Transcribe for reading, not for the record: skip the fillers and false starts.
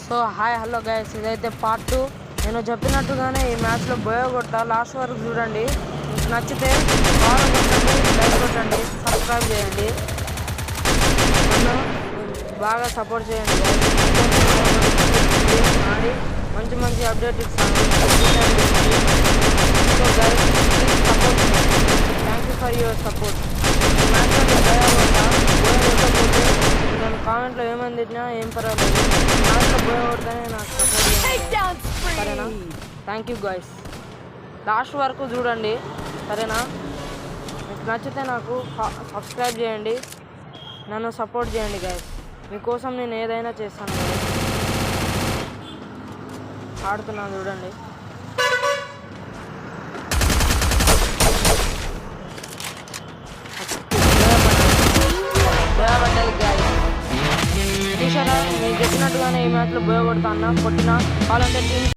So hi hello guys, ఇదైతే part 2. నేను చెప్పినట్టుగానే ఈ మ్యాచ్లో కొట్టా లాస్ట్ వరకు చూడండి. మీకు నచ్చితే ఫాలో కొట్టండి, లైక్ కొట్టండి, సబ్స్క్రైబ్ చేయండి, నన్ను బాగా సపోర్ట్ చేయండి. ఆడి మంచి మంచి అప్డేట్ ఇస్తాను. So guys please support me. Thank you for your support. ఈ మ్యాచ్లో కొట్టకపోతే నేను కామెంట్లో ఏమని తిట్టినా ఏం పర్వాలేదు. మ్యాచ్లో కొడితేనే నాకు సపోర్ట్ చేయండి, సరేనా? థ్యాంక్ యూ గైస్, లాస్ట్ వరకు చూడండి, సరేనా? మీకు నచ్చితే నాకు సబ్స్క్రైబ్ చేయండి, నన్ను సపోర్ట్ చేయండి గైస్. మీకోసం నేను ఏదైనా చేస్తాను. ఆడుతున్నాను చూడండి. నేను చెప్పినట్టుగానే ఈ మ్యాచ్లో కొడతా అన్న కొట్టిన కావాలంటే టీం